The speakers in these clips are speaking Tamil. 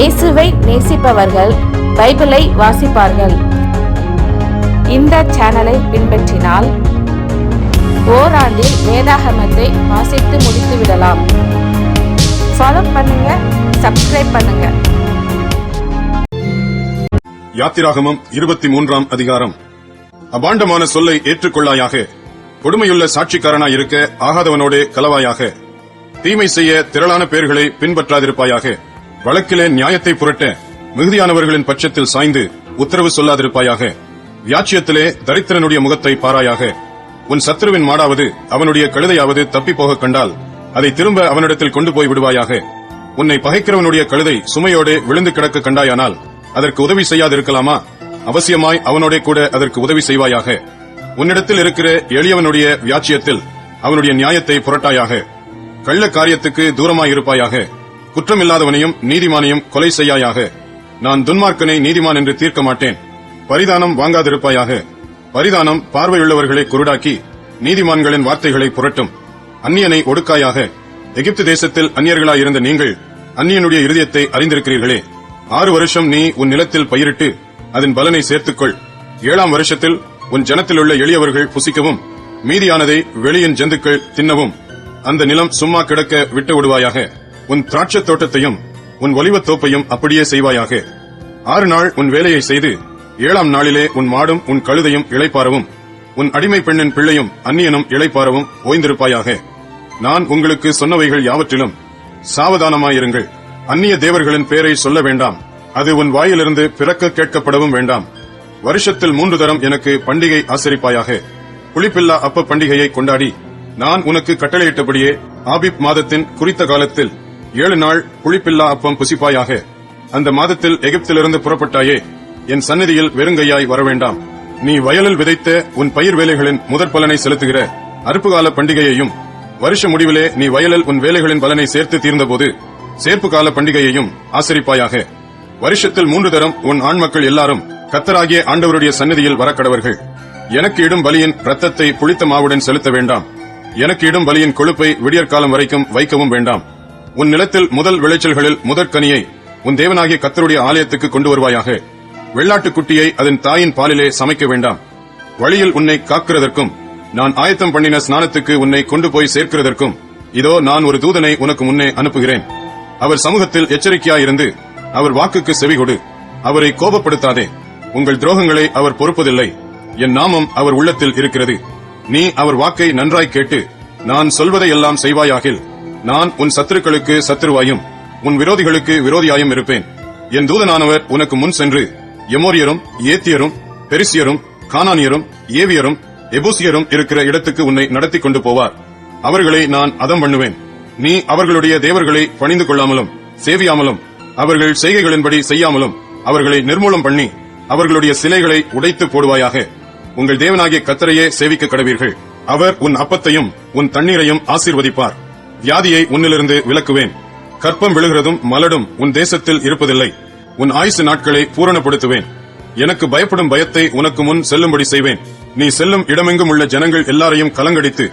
இயேசுவை நேசிப்பவர்கள் பைபிளை வாசிப்பார்கள். இந்த சேனலை பின்பற்றினால் ஓராண்டில் வேதாகமத்தை வாசித்து முடித்து விடலாம். ஃபாலோ பண்ணுங்க, சப்ஸ்கிரைப் பண்ணுங்க. யாத்திராகமம் 23ஆம் அதிகாரம். அபாண்டமான சொல்லை ஏற்றுக்கொள்ளாயாக, கொடுமையுள்ள சாட்சிக்காரனாய் இருக்க ஆகாதவனோடே கலவாயாக, தீமை செய்ய திரளான பேர்களை பின்பற்றாதிருப்பாயாக, வழக்கிலே நியாயத்தை புரட்ட மிகுதியானவர்களின் பட்சத்தில் சாய்ந்து உத்தரவு சொல்லாதிருப்பாயாக, வியாச்சியத்திலே தரித்திரனுடைய முகத்தை பாராயாக, உன் சத்துருவின் மாடாவது அவனுடைய கழுதையாவது தப்பி போக கண்டால் அதை திரும்ப அவனிடத்தில் கொண்டு போய் விடுவாயாக. உன்னை பகைக்கிறவனுடைய கழுதை சுமையோடு விழுந்து கிடக்க கண்டாயானால் அதற்கு உதவி செய்யாதிருக்கலாமா? அவசியமாய் அவனோட கூட அதற்கு உதவி செய்வாயாக. உன்னிடத்தில் இருக்கிற எளியவனுடைய வியாச்சியத்தில் அவனுடைய நியாயத்தை புரட்டாயாக. கள்ள காரியத்துக்கு தூரமாயிருப்பாயாக. குற்றமில்லாதவனையும் நீதிமானையும் கொலை செய்யாயாக. நான் துன்மார்க்கனை நீதிமான் என்று தீர்க்க மாட்டேன். பரிதானம் வாங்காதிருப்பாயாக. பரிதானம் பார்வையுள்ளவர்களை குருடாக்கி நீதிமான்களின் வார்த்தைகளை புரட்டும். அந்நியனை ஒடுக்காயாக. எகிப்து தேசத்தில் அந்நியர்களாயிருந்த நீங்கள் அந்நியனுடைய இருதயத்தை அறிந்திருக்கிறீர்களே. 6 வருஷம் நீ உன் நிலத்தில் பயிரிட்டு அதன் பலனை சேர்த்துக்கொள். 7ஆம் வருஷத்தில் உன் ஜனத்திலுள்ள எளியவர்கள் புசிக்கவும் மீதியானதை வெளியின் ஜந்துக்கள் தின்னவும் அந்த நிலம் சும்மா கிடக்க விட்டு விடுவாயாக. உன் திராட்சத் தோட்டத்தையும் உன் ஒலிவத் தோப்பையும் அப்படியே செய்வாயாக. 6 நாள் உன் வேலையை செய்து 7ஆம் நாளிலே உன் மாடும் உன் கழுதையும் இளைப்பாறவும் உன் அடிமை பெண்ணின் பிள்ளையும் அந்நியனும் இளைப்பாறவும் ஓய்ந்திருப்பாயாக. நான் உங்களுக்கு சொன்னவைகள் யாவற்றிலும் சாவதானமாயிருங்கள். அந்நிய தேவர்களின் பெயரை சொல்ல வேண்டாம். அது உன் வாயிலிருந்து பிறக்க கேட்கப்படவும் வேண்டாம். வருஷத்தில் 3 தரம் எனக்கு பண்டிகை ஆசரிப்பாயாக. புளிப்பில்லா அப்ப பண்டிகையை கொண்டாடி நான் உனக்கு கட்டளையிட்டபடியே ஆபிப் மாதத்தின் குறித்த காலத்தில் 7 நாள் புளிப்பில்லா அப்பம் புசிப்பாயாக. அந்த மாதத்தில் எகிப்திலிருந்து புறப்பட்டாயே, என் சந்நிதியில் வெறுங்கையாய் வரவேண்டாம். நீ வயலில் விதைத்த உன் பயிர் வேலைகளின் முதற் பலனை செலுத்துகிற அறுப்புகால பண்டிகையையும், வருஷ முடிவிலே நீ வயலில் உன் வேலைகளின் பலனை சேர்த்து தீர்ந்தபோது சேர்ப்பு கால பண்டிகையையும் ஆசரிப்பாயாக. வருஷத்தில் 3 தரம் உன் ஆண் மக்கள் எல்லாரும் கர்த்தராகிய ஆண்டவருடைய சந்நிதியில் வரக்கடவர்கள். எனக்கு இடும் பலியின் இரத்தத்தை புளித்த மாவுடன் செலுத்த வேண்டாம். எனக்கு இடும் பலியின் கொழுப்பை விடியற்காலம் வரைக்கும் வைக்கவும் வேண்டாம். உன் நிலத்தில் முதல் விளைச்சல்களில் முதற்கனியை உன் தேவனாகிய கர்த்தருடைய ஆலயத்துக்கு கொண்டு வருவாயாக. வெள்ளாட்டுக்குட்டியை அதன் தாயின் பாலிலே சமைக்க வேண்டாம். வழியில் உன்னை காக்கிறதற்கும் நான் ஆயத்தம் பண்ணின ஸ்நானத்துக்கு உன்னை கொண்டு போய் சேர்க்கிறதற்கும் இதோ நான் ஒரு தூதனை உனக்கு முன்னே அனுப்புகிறேன். அவர் சமூகத்தில் எச்சரிக்கையாயிருந்து அவர் வாக்குக்கு செவிகொடு. அவரை கோபப்படுத்தாதே. உங்கள் துரோகங்களை அவர் பொறுப்பதில்லை. என் நாமம் அவர் உள்ளத்தில் இருக்கிறது. நீ அவர் வாக்கை நன்றாய் கேட்டு நான் சொல்வதையெல்லாம் செய்வாயாகில் நான் உன் சத்துருக்களுக்கு சத்துருவாயும் உன் விரோதிகளுக்கு விரோதியாயும் இருப்பேன். என் தூதனானவர் உனக்கு முன் சென்று எமோரியரும் ஏத்தியரும் பெரிசியரும் கானானியரும் ஏவியரும் எபூசியரும் இருக்கிற இடத்துக்கு உன்னை நடத்தி கொண்டு போவார். அவர்களை நான் அதம் பண்ணுவேன். நீ அவர்களுடைய தேவர்களை பணிந்து கொள்ளாமலும் சேவியாமலும் அவர்கள் செய்கைகளின்படி செய்யாமலும் அவர்களை நிர்மூலம் பண்ணி அவர்களுடைய சிலைகளை உடைத்து போடுவாயாக. உங்கள் தேவனாகிய கர்த்தரையே சேவிக்க கடவீர்கள். அவர் உன் அப்பத்தையும் உன் தண்ணீரையும் ஆசீர்வதிப்பார். வியாதியை உன்னிலிருந்து விலக்குவேன். கற்பம் விழுகிறதும் மலடும் உன் தேசத்தில் இருப்பதில்லை. உன் ஆயுசு நாட்களை பூரணப்படுத்துவேன். எனக்கு பயப்படும் பயத்தை உனக்கு முன் செல்லும்படி செய்வேன். நீ செல்லும் இடமெங்கும் உள்ள ஜனங்கள் எல்லாரையும் கலங்கடித்து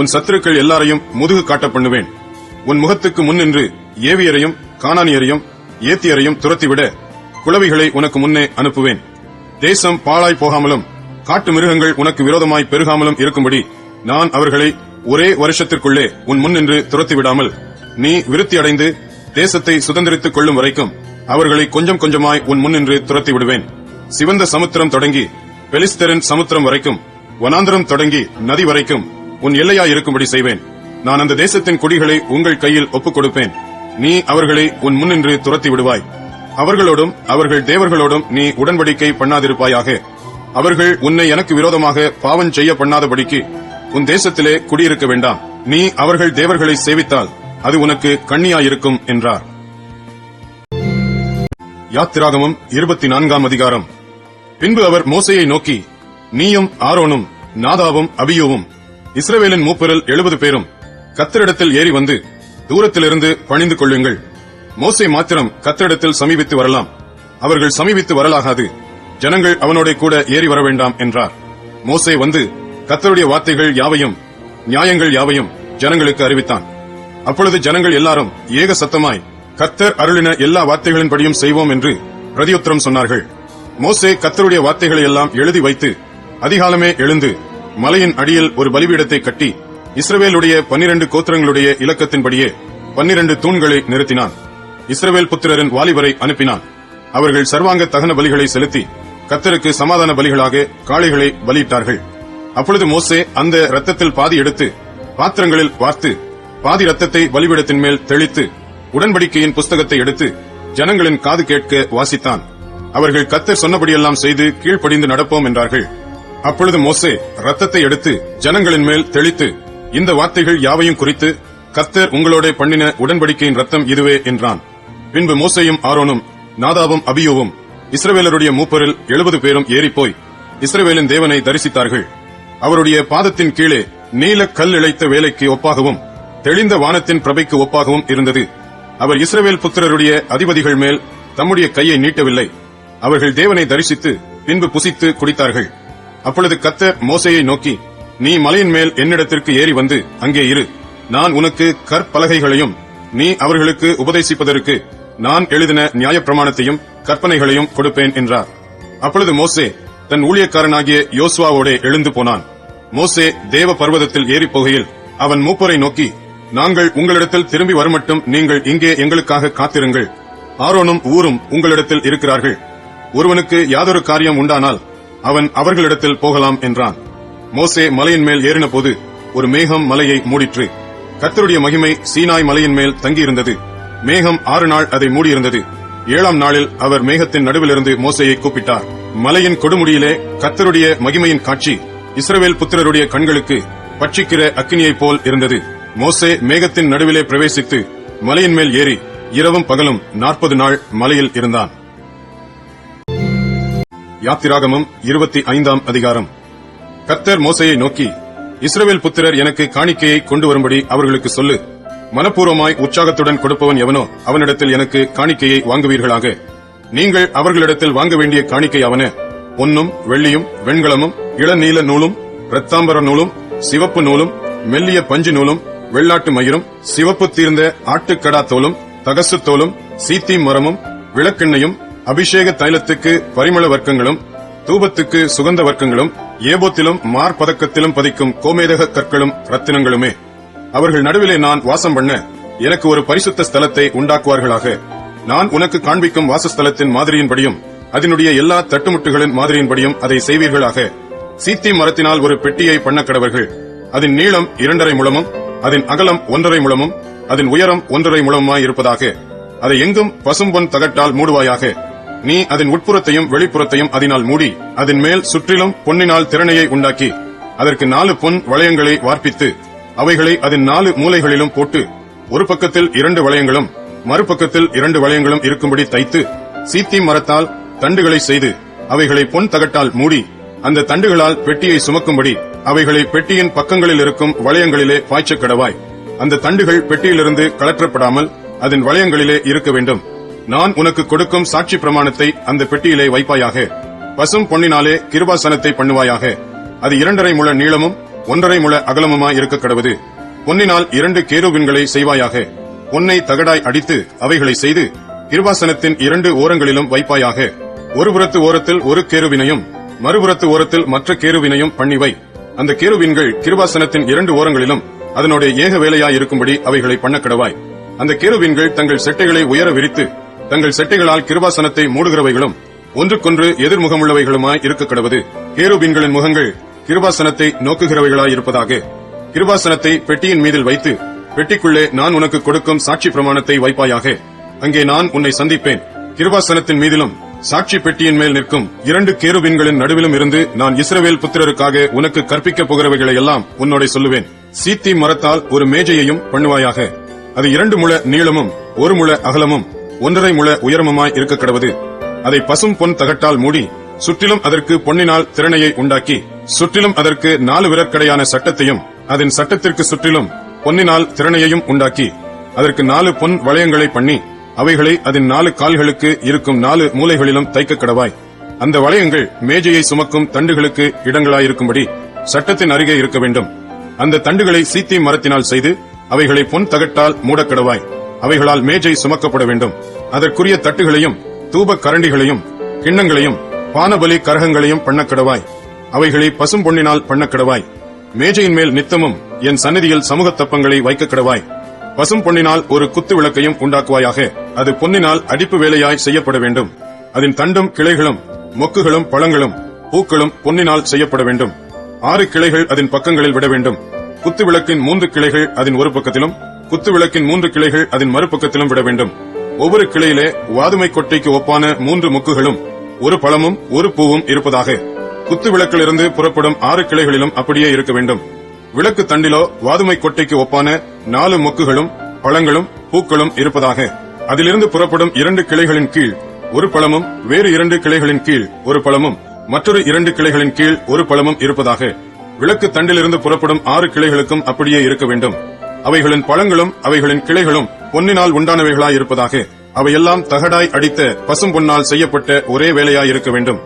உன் சத்துருக்கள் எல்லாரையும் முதுகு காட்ட பண்ணுவேன். உன் முகத்துக்கு முன் நின்று ஏவியரையும் கானானியரையும் ஏத்தியரையும் துரத்திவிட குளவிகளை உனக்கு முன்னே அனுப்புவேன். தேசம் பாழாய் போகாமலும் காட்டு மிருகங்கள் உனக்கு விரோதமாய் பெருகாமலும் இருக்கும்படி நான் அவர்களை ஒரே வருஷத்திற்குள்ளே உன் முன் நின்று துரத்திவிடாமல் நீ விருத்தி அடைந்து தேசத்தை சுதந்திரித்துக் கொள்ளும் வரைக்கும் அவர்களை கொஞ்சம் கொஞ்சமாய் உன் முன் நின்று துரத்தி விடுவேன். சிவந்த சமுத்திரம் தொடங்கி பெலிஸ்தரின் சமுத்திரம் வரைக்கும், வனாந்தரம் தொடங்கி நதி வரைக்கும் உன் எல்லையாயிருக்கும்படி செய்வேன். நான் அந்த தேசத்தின் குடிகளை உங்கள் கையில் ஒப்புக் கொடுப்பேன். நீ அவர்களை உன் முன்னின்று துரத்தி விடுவாய். அவர்களோடும் அவர்கள் தேவர்களோடும் நீ உடன்படிக்கை பண்ணாதிருப்பாயாக. அவர்கள் உன்னை எனக்கு விரோதமாக பாவம் செய்ய பண்ணாதபடிக்கு உன் தேசத்திலே குடியிருக்க வேண்டாம். நீ அவர்கள் தேவர்களை சேவித்தால் அது உனக்கு கண்ணியாயிருக்கும் என்றார். யாத்திராகமம் 24ஆம் அதிகாரம். பின்பு அவர் மோசேயை நோக்கி, நீயும் ஆரோனும் நாதாவும் அபியூவும் இஸ்ரவேலின் மூப்பரில் 70 பேரும் கர்த்தரிடத்தில் ஏறி வந்து தூரத்திலிருந்து பணிந்து கொள்ளுங்கள். மோசே மாத்திரம் கர்த்தரிடத்தில் சமீபித்து வரலாம். அவர்கள் சமீபித்து வரலாகாது. ஜனங்கள் அவனோட கூட ஏறி வர வேண்டாம் என்றார். மோசே வந்து கர்த்தருடைய வார்த்தைகள் யாவையும் நியாயங்கள் யாவையும் ஜனங்களுக்கு அறிவித்தான். அப்பொழுது ஜனங்கள் எல்லாரும் ஏக சத்தமாய் கர்த்தர் அருளின எல்லா வார்த்தைகளின்படியும் செய்வோம் என்று பிரதியுத்தரம் சொன்னார்கள். மோசே கர்த்தருடைய வார்த்தைகளை எல்லாம் எழுதி வைத்து அதிகாலமே எழுந்து மலையின் அடியில் ஒரு பலிபீடத்தை கட்டி இஸ்ரவேலுடைய 12 கோத்திரங்களுடைய இலக்கத்தின்படியே 12 தூண்களை நிறுத்தினான். இஸ்ரவேல் புத்திரரின் வாலிபரை அனுப்பினான். அவர்கள் சர்வாங்க தகன பலிகளை செலுத்தி கர்த்தருக்கு சமாதான பலிகளாக காளைகளை பலியிட்டார்கள். அப்பொழுது மோசே அந்த இரத்தத்தில் பாதி எடுத்து பாத்திரங்களில் வார்த்து பாதி இரத்தத்தை பலிபீடத்தின் மேல் தெளித்து உடன்படிக்கையின் புஸ்தகத்தை எடுத்து ஜனங்களின் காது கேட்க வாசித்தான். அவர்கள் கர்த்தர் சொன்னபடியெல்லாம் செய்து கீழ்ப்படிந்து நடப்போம் என்றார்கள். அப்பொழுது மோசே இரத்தத்தை எடுத்து ஜனங்களின் மேல் தெளித்து, இந்த வார்த்தைகள் யாவையும் குறித்து கர்த்தர் உங்களோட பண்ணின உடன்படிக்கையின் இரத்தம் இதுவே என்றான். பின்பு மோசேயும் ஆரோனும் நாதாபும் அபியூவும் இஸ்ரவேலருடைய மூப்பரில் 70 பேரும் ஏறிப்போய் இஸ்ரவேலின் தேவனை தரிசித்தார்கள். அவருடைய பாதத்தின் கீழே நீல கல் இழைத்த வேலைக்கு ஒப்பாகவும் தெளிந்த வானத்தின் பிரபைக்கு ஒப்பாகவும் இருந்தது. அவர் இஸ்ரவேல் புத்திரருடைய அதிபதிகள் மேல் தம்முடைய கையை நீட்டவில்லை. அவர்கள் தேவனை தரிசித்து பின்பு புசித்து குடித்தார்கள். அப்பொழுது கர்த்தர் மோசேயை நோக்கி, நீ மலையின் மேல் என்னிடத்திற்கு ஏறி வந்து அங்கே இரு. நான் உனக்கு கற்பலகைகளையும் நீ அவர்களுக்கு உபதேசிப்பதற்கு நான் எழுதின நியாயப்பிரமாணத்தையும் கற்பனைகளையும் கொடுப்பேன் என்றார். அப்பொழுது மோசே தன் ஊழியக்காரனாகிய யோசுவாவோடே எழுந்து போனான். மோசே தேவ பர்வதத்தில் ஏறி போகையில் அவன் மூப்பரை நோக்கி, நாங்கள் உங்களிடத்தில் திரும்பி வருமட்டும் நீங்கள் இங்கே எங்களுக்காக காத்திருங்கள். ஆரோனும் ஊரும் உங்களிடத்தில் இருக்கிறார்கள். ஒருவனுக்கு யாதொரு காரியம் உண்டானால் அவன் அவர்களிடத்தில் போகலாம் என்றான். மோசே மலையின் மேல் ஏறின போது ஒரு மேகம் மலையை மூடிற்று. கர்த்தருடைய மகிமை சீனாய் மலையின் மேல் தங்கியிருந்தது. மேகம் 6 நாள் அதை மூடியிருந்தது. 7ஆம் நாளில் அவர் மேகத்தின் நடுவிலிருந்து மோசேயை கூப்பிட்டார். மலையின் கொடுமுடியிலே கர்த்தருடைய மகிமையின் காட்சி இஸ்ரவேல் புத்திரருடைய கண்களுக்கு பட்சிக்கிற அக்கினியைப் போல் இருந்தது. மோசே மேகத்தின் நடுவிலே பிரவேசித்து மலையின் மேல் ஏறி இரவும் பகலும் 40 நாள் மலையில் இருந்தான். யாத்திராகமம் 25ஆம் அதிகாரம். கர்த்தர் மோசேயை நோக்கி, இஸ்ரவேல் புத்திரர் எனக்கு காணிக்கையை கொண்டு வரும்படி அவர்களுக்கு சொல்லு. மனப்பூர்வமாய் உற்சாகத்துடன் கொடுப்பவன் எவனோ அவனிடத்தில் எனக்கு காணிக்கையை வாங்குவீர்களாக. நீங்கள் அவர்களிடத்தில் வாங்க வேண்டிய காணிக்கை அவன பொன்னும் வெள்ளியும் வெண்கலமும் இளநீல நூலும் இரத்தாம்பர நூலும் சிவப்பு நூலும் மெல்லிய பஞ்சு நூலும் வெள்ளாட்டு மயிரும் சிவப்பு தீர்ந்த ஆட்டுக்கடா தோலும் தகசு தோலும் சீத்தீம் மரமும் விளக்கெண்ணையும் அபிஷேக தைலத்துக்கு பரிமள வர்க்கங்களும் தூபத்துக்கு சுகந்த வர்க்கங்களும் ஏபோத்திலும் மார்பதக்கத்திலும் பதிக்கும் கோமேதக கற்களும் ரத்தினங்களுமே. அவர்கள் நடுவிலே நான் வாசம் பண்ண எனக்கு ஒரு பரிசுத்த ஸ்தலத்தை உண்டாக்குவார்களாக. நான் உனக்கு காண்பிக்கும் வாசஸ்தலத்தின் மாதிரியின்படியும் அதனுடைய எல்லா தட்டுமுட்டுகளின் மாதிரியின்படியும் அதை செய்வீர்களாக. சீத்தீம் மரத்தினால் ஒரு பெட்டியை பண்ண கடவர்கள். அதன் நீளம் 2.5 முழமும் அதன் அகலம் 1.5 முழமும் அதன் உயரம் 1.5 முழமுமாய் இருப்பதாக. அதை எங்கும் பசும்பொன் தகட்டால் மூடுவாயாக. நீ அதன் உட்புறத்தையும் வெளிப்புறத்தையும் அதனால் மூடி அதன் மேல் சுற்றிலும் பொன்னினால் திறனையை உண்டாக்கி அதற்கு 4 பொன் வளையங்களை வார்ப்பித்து அவைகளை அதன் 4 மூலைகளிலும் போட்டு ஒரு பக்கத்தில் 2 வளையங்களும் மறுபக்கத்தில் 2 வளையங்களும் இருக்கும்படி தைத்து சீத்தீம் மரத்தால் தண்டுகளை செய்து அவைகளை பொன் தகட்டால் மூடி அந்த தண்டுகளால் பெட்டியை சுமக்கும்படி அவைகளை பெட்டியின் பக்கங்களில் இருக்கும் வளையங்களிலே பாய்ச்சக் கடவாய். அந்த தண்டுகள் பெட்டியிலிருந்து கலற்றப்படாமல் அதன் வளையங்களிலே இருக்க வேண்டும். நான் உனக்கு கொடுக்கும் சாட்சி பிரமாணத்தை அந்த பெட்டியிலே வைப்பாயாக. பசும் பொன்னினாலே கிருபாசனத்தை பண்ணுவாயாக. அது 2.5 முழ நீளமும் 1.5 முழ அகலமுமாய் இருக்க கடவுது. பொன்னினால் 2 கேருபீன்களை செய்வாயாக. பொன்னை தகடாய் அடித்து அவைகளை செய்து கிருபாசனத்தின் 2 ஓரங்களிலும் வைப்பாயாக. ஒரு புறத்து ஓரத்தில் ஒரு கேருபீனையும் மறுபுறத்து ஓரத்தில் மற்ற கேருபீனையும் பண்ணிவை. அந்த கேருபீன்கள் கிருபாசனத்தின் 2 ஓரங்களிலும் அதனோட ஏக வேலையாய் இருக்கும்படி அவைகளை பண்ண கடவாய். அந்த கேருபீன்கள் தங்கள் செட்டைகளை உயர விரித்து தங்கள் செட்டைகளால் கிருபாசனத்தை மூடுகிறவைகளும் ஒன்றுக்கொன்று எதிர்முகமுள்ளவைகளுமாய் இருக்க கடவுது. கேருபீன்களின் முகங்கள் கிருபாசனத்தை நோக்குகிறவைகளாய் இருப்பதாக. கிருபாசனத்தை பெட்டியின் மீதில் வைத்து பெட்டிக்குள்ளே நான் உனக்கு கொடுக்கும் சாட்சி பிரமாணத்தை வைப்பாயாக. அங்கே நான் உன்னை சந்திப்பேன். கிருபாசனத்தின் மீதிலும் சாட்சி பெட்டியின் மேல் நிற்கும் 2 கேருபீன்களின் நடுவிலும் இருந்து நான் இஸ்ரவேல் புத்திரருக்காக உனக்கு கற்பிக்கப் போகிறவைகளை எல்லாம் உன்னோட சொல்லுவேன். சீத்தீம் மரத்தால் ஒரு மேஜையையும் பண்ணுவாயாக. அது 2 முழ நீளமும் 1 முழ அகலமும் 1.5 முழ உயரமுமாய் இருக்க கடவுது. அதை பசும் பொன் தகட்டால் மூடி சுற்றிலும் அதற்கு பொன்னினால் திறனையை உண்டாக்கி சுற்றிலும் அதற்கு 4 விரற்கடையான சட்டத்தையும் அதன் சட்டத்திற்கு சுற்றிலும் பொன்னினால் திறனையையும் உண்டாக்கி அதற்கு 4 பொன் வளையங்களை பண்ணி அவைகளை அதன் 4 கால்களுக்கு இருக்கும் 4 மூலைகளிலும் தைக்க கடவாய். அந்த வளையங்கள் மேஜையை சுமக்கும் தண்டுகளுக்கு இடங்களாயிருக்கும்படி சட்டத்தின் அருகே இருக்க வேண்டும். அந்த தண்டுகளை சீத்தீம் மரத்தினால் செய்து அவைகளை பொன் தகட்டால் மூடக்கடவாய். அவைகளால் மேஜை சுமக்கப்பட வேண்டும். அதற்குரிய தட்டுகளையும் தூப கரண்டிகளையும் கிண்ணங்களையும் பானபலி கரகங்களையும் பண்ணக்கடவாய். அவைகளை பசும் பொன்னினால் பண்ணக்கடவாய். மேஜையின் மேல் நித்தமும் என் சந்நிதியில் சமூக தப்பங்களை வைக்க கடவாய். பசும் பொன்னினால் ஒரு குத்து விளக்கையும் உண்டாக்குவாயாக. அது பொன்னினால் அடிப்பு வேலையாய் செய்யப்பட வேண்டும். அதன் தண்டும் கிளைகளும் மொக்குகளும் பழங்களும் பூக்களும் பொன்னினால் செய்யப்பட வேண்டும். 6 கிளைகள் அதன் பக்கங்களில் விட வேண்டும். குத்து விளக்கின் 3 கிளைகள் அதன் ஒரு பக்கத்திலும் குத்து விளக்கின் 3 கிளைகள் அதன் மறுபக்கத்திலும் விட வேண்டும். ஒவ்வொரு கிளையிலே வாதுமை கொட்டைக்கு ஒப்பான 3 மொக்குகளும் ஒரு பழமும் ஒரு பூவும் இருப்பதாக. குத்து விளக்கிலிருந்து புறப்படும் 6 கிளைகளிலும் அப்படியே இருக்க வேண்டும். விளக்கு தண்டிலோ வாதுமை கொட்டைக்கு ஒப்பான 4 மொக்குகளும் பழங்களும் பூக்களும் இருப்பதாக. அதிலிருந்து புறப்படும் 2 கிளைகளின் கீழ் ஒரு பழமும் வேறு 2 கிளைகளின் கீழ் ஒரு பழமும் மற்றொரு 2 கிளைகளின் கீழ் ஒரு பழமும் இருப்பதாக. விளக்கு தண்டிலிருந்து புறப்படும் 6 கிளைகளுக்கும் அப்படியே இருக்க வேண்டும். அவைகளின் பழங்களும் அவைகளின் கிளைகளும் பொன்னினால் உண்டானவைகளாய் இருப்பதாக. அவையெல்லாம் தகடாய் அடித்த பசும் பொன்னால் செய்யப்பட்ட ஒரே வேலையாய் இருக்க வேண்டும்.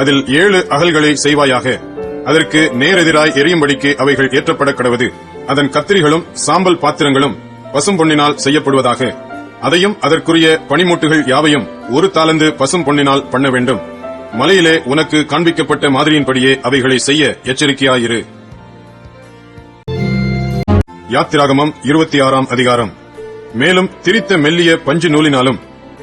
அதில் 7 அகல்களை செய்வாயாக. அதற்கு நேரெதிராய் எரியும்படிக்கு அவைகள் ஏற்றப்பட கடவது. அதன் கத்திரிகளும் சாம்பல் பாத்திரங்களும் பசும் பொன்னினால் செய்யப்படுவதாக. அதையும் அதற்குரிய பனிமூட்டுகள் யாவையும் 1 தாலந்து பசும் பொன்னினால் பண்ண வேண்டும். மலையிலே உனக்கு காண்பிக்கப்பட்ட மாதிரியின்படியே அவைகளை செய்ய எச்சரிக்கையாயிரு. யாத்திராகமம் 26ஆம் அதிகாரம். மேலும் திரித்த மெல்லிய பஞ்சு நூலினாலும்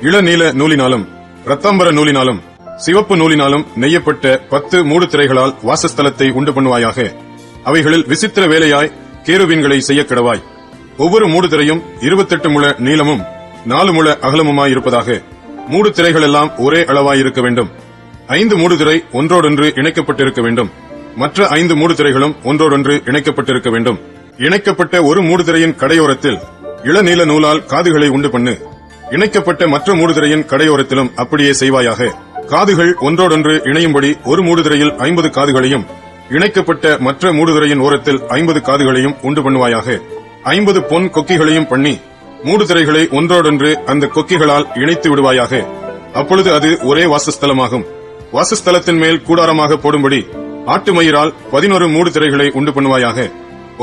இளநீல நூலினாலும் இரத்தாம்பர நூலினாலும் சிவப்பு நூலினாலும் நெய்யப்பட்ட 10 மூடு திரைகளால் வாசஸ்தலத்தை உண்டு பண்ணுவாயாக. அவைகளில் விசித்திர வேலையாய் கேருபீன்களை செய்ய கடவாய். ஒவ்வொரு மூடு திரையும் 28 முழ நீளமும் 4 முழ அகலமுமாயிருப்பதாக. மூடு திரைகள் எல்லாம் ஒரே அளவாயிருக்க வேண்டும். 5 மூடு திரை ஒன்றோடொன்று இணைக்கப்பட்டிருக்க வேண்டும். மற்ற 5 மூடு திரைகளும் ஒன்றோடொன்று இணைக்கப்பட்டிருக்க வேண்டும். இணைக்கப்பட்ட ஒரு மூடு திரையின் கடையோரத்தில் இளநீல நூலால் காதுகளை உண்டு பண்ணு. இணைக்கப்பட்ட மற்ற மூடுதிரையின் கடையோரத்திலும் அப்படியே செய்வாயாக. காதுகள் ஒன்றோடொன்று இணையும்படி ஒரு மூடுதிரையில் 50 காதுகளையும் இணைக்கப்பட்ட மற்ற மூடுதிரையின் ஓரத்தில் 50 காதுகளையும் உண்டு பண்ணுவாயாக. 50 பொன் கொக்கிகளையும் பண்ணி மூடுதிரைகளை ஒன்றோடொன்று அந்த கொக்கிகளால் இணைத்து விடுவாயாக. அப்பொழுது அது ஒரே வாசஸ்தலமாகும். வாசஸ்தலத்தின் மேல் கூடாரமாக போடும்படி ஆட்டு மயிரால் 11 மூடுதிரைகளை உண்டு பண்ணுவாயாக.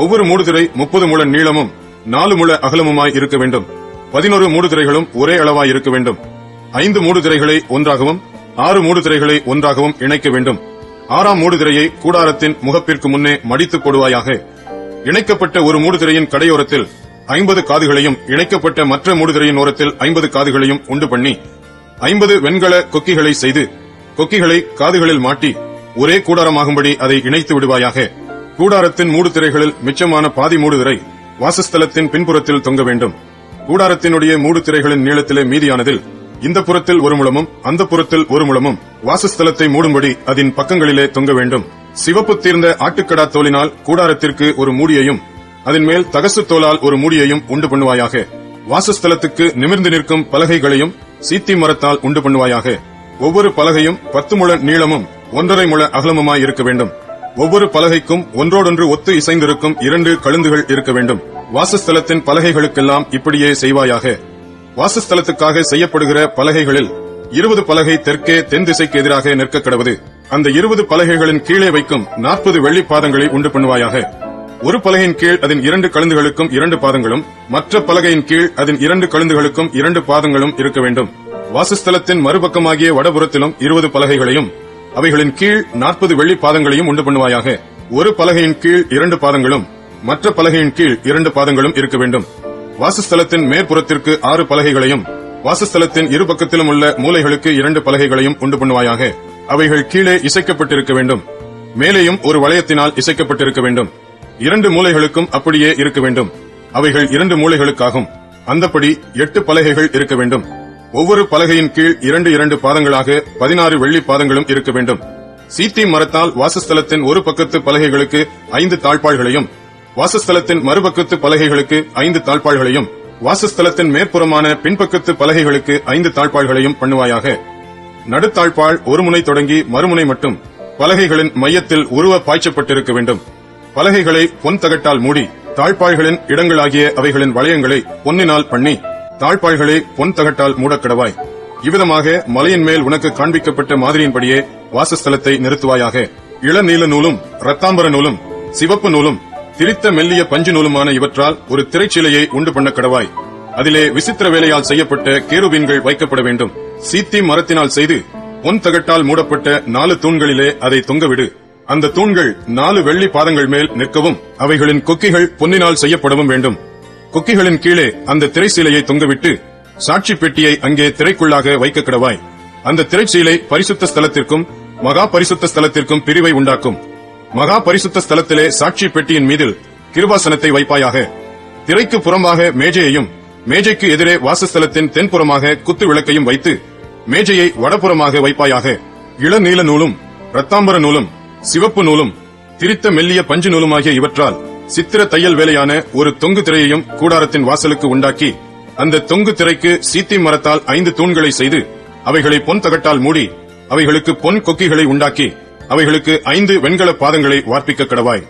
ஒவ்வொரு மூடுதிரை 30 முழ நீளமும் 4 முழ அகலமுமாய் இருக்க வேண்டும். 11 மூடுதிரைகளும் ஒரே அளவாய் இருக்க வேண்டும். 5 மூடுதிரைகளை ஒன்றாகவும் 6 மூடுதிரைகளை ஒன்றாகவும் இணைக்க வேண்டும். 6ஆம் மூடுதிரையை கூடாரத்தின் முகப்பிற்கு முன்னே மடித்து போடுவாயாக. இணைக்கப்பட்ட ஒரு மூடுதிரையின் கடையோரத்தில் 50 காதுகளையும் இணைக்கப்பட்ட மற்ற மூடுதிரையின் ஓரத்தில் 50 காதுகளையும் உண்டு பண்ணி 50 வெண்கல கொக்கிகளை செய்து கொக்கிகளை காதுகளில் மாட்டி ஒரே கூடாரமாகும்படி அதை இணைத்து விடுவாயாக. கூடாரத்தின் மூடுதிரைகளில் மிச்சமான பாதி மூடுதிரை வாசஸ்தலத்தின் பின்புறத்தில் தொங்க வேண்டும். கூடாரத்தினுடைய மூடுதிரைகளின் நீளத்திலே மீதியானதில் இந்த புறத்தில் 1 முழமும் அந்த புறத்தில் 1 முழமும் வாசஸ்தலத்தை மூடும்படி அதன் பக்கங்களிலே தொங்க வேண்டும். சிவப்பு தீர்ந்த ஆட்டுக்கடா தோலினால் கூடாரத்திற்கு ஒரு மூடியையும் அதன் மேல் தகசு தோலால் ஒரு மூடியையும் உண்டு பண்ணுவாயாக. வாசஸ்தலத்துக்கு நிமிர்ந்து நிற்கும் பலகைகளையும் சீத்தி மரத்தால் உண்டு பண்ணுவாயாக. ஒவ்வொரு பலகையும் 10 முழ நீளமும் 1.5 முழ அகலமுமாய் இருக்க வேண்டும். ஒவ்வொரு பலகைக்கும் ஒன்றோடொன்று ஒத்து இசைந்திருக்கும் 2 கழுந்துகள் இருக்க வேண்டும். வாசஸ்தலத்தின் பலகைகளுக்கெல்லாம் இப்படியே செய்வாயாக. வாசஸ்தலத்துக்காக செய்யப்படுகிற பலகைகளில் 20 பலகை தெற்கே தென் திசைக்கு எதிராக நிற்க கடவது. அந்த 20 பலகைகளின் கீழே வைக்கும் 40 வெள்ளி பாதங்களை உண்டு பண்ணுவாயாக. ஒரு பலகையின் கீழ் அதன் 2 கழுந்துகளுக்கும் 2 பாதங்களும் மற்ற பலகையின் கீழ் அதன் 2 கழுந்துகளுக்கும் 2 பாதங்களும் இருக்க வேண்டும். வாசஸ்தலத்தின் மறுபக்கமாகிய வடபுறத்திலும் 20 பலகைகளையும் அவைகளின் கீழ் 40 வெள்ளி பாதங்களையும் உண்டு பண்ணுவாயாக. ஒரு பலகையின் கீழ் 2 பாதங்களும் மற்ற பலகையின் கீழ் 2 பாதங்களும் இருக்க வேண்டும். வாசஸ்தலத்தின் மேற்புறத்திற்கு 6 பலகைகளையும் வாசஸ்தலத்தின் இரு பக்கத்திலும் உள்ள மூலைகளுக்கு 2 பலகைகளையும் உண்டு பண்ணுவாயாக. அவைகள் கீழே இசைக்கப்பட்டிருக்க வேண்டும். மேலேயும் ஒரு வளையத்தினால் இசைக்கப்பட்டிருக்க வேண்டும். 2 மூலைகளுக்கும் அப்படியே இருக்க வேண்டும். அவைகள் 2 மூலைகளுக்காகும். அந்தப்படி 8 பலகைகள் இருக்க வேண்டும். ஒவ்வொரு பலகையின் கீழ் 2 பாதங்களாக 16 வெள்ளி பாதங்களும் இருக்க வேண்டும். சீத்தி மரத்தால் வாசஸ்தலத்தின் ஒரு பக்கத்து பலகைகளுக்கு 5 தாழ்பாள்களையும் வாசஸ்தலத்தின் மறுபக்கத்து பலகைகளுக்கு 5 தாழ்பாள்களையும் வாசஸ்தலத்தின் மேற்புறமான பின்பக்கத்து பலகைகளுக்கு 5 தாழ்பாள்களையும் பண்ணுவாயாக. நடுத்தாழ்பாள் ஒரு முனை தொடங்கி மறுமுனை மட்டும் பலகைகளின் மையத்தில் உருவ பாய்ச்சப்பட்டிருக்க வேண்டும். பலகைகளை பொன் தகட்டால் மூடி தாழ்பாள்களின் இடங்களாகிய அவைகளின் வளையங்களை பொன்னினால் பண்ணி தாழ்பாள்களை பொன் தகட்டால் மூடக்கடவாய். இவ்விதமாக மலையின் மேல் உனக்கு காண்பிக்கப்பட்ட மாதிரியின்படியே வாசஸ்தலத்தை நிறுத்துவாயாக. இளநீல நூலும் இரத்தாம்பர நூலும் சிவப்பு நூலும் திரித்த மெல்லிய பஞ்சு நூலுமான இவற்றால் ஒரு திரைச்சீலையை உண்டு பண்ண கடவாய். அதிலே விசித்திர வேலையால் செய்யப்பட்ட கேருபீன்கள் வைக்கப்பட வேண்டும். சீத்தி மரத்தினால் செய்து பொன் தகட்டால் மூடப்பட்ட 4 தூண்களிலே அதை தொங்கவிடு. அந்த தூண்கள் 4 வெள்ளி பாதங்கள் மேல் நிற்கவும் அவைகளின் கொக்கிகள் பொன்னினால் செய்யப்படவும் வேண்டும். கொக்கிகளின் கீழே அந்த திரைச்சீலையை தொங்கவிட்டு சாட்சி பெட்டியை அங்கே திரைக்குள்ளாக வைக்க கிடவாய். அந்த திரைச்சீலை பரிசுத்த ஸ்தலத்திற்கும் மகா பரிசுத்த ஸ்தலத்திற்கும் பிரிவை உண்டாக்கும். மகா பரிசுத்த ஸ்தலத்திலே சாட்சி பெட்டியின் மீதில் கிருபாசனத்தை வைப்பாயாக. திரைக்கு புறம்பாக மேஜையையும் மேஜைக்கு எதிரே வாசஸ்தலத்தின் தென்புறமாக குத்து விளக்கையும் வைத்து மேஜையை வடபுறமாக வைப்பாயாக. இளநீல நூலும் இரத்தாம்பர நூலும் சிவப்பு நூலும் திரித்த மெல்லிய பஞ்சு நூலுமாகிய இவற்றால் சித்திர தையல் வேலையான ஒரு தொங்கு திரையையும் கூடாரத்தின் வாசலுக்கு உண்டாக்கி அந்த தொங்கு திரைக்கு சீத்தி மரத்தால் 5 தூண்களை செய்து அவைகளை பொன் தகட்டால் மூடி அவைகளுக்கு பொன் கொக்கிகளை உண்டாக்கி அவைகளுக்கு 5 வெண்கல பாதங்களை வார்ப்பிக்க கடவாய்.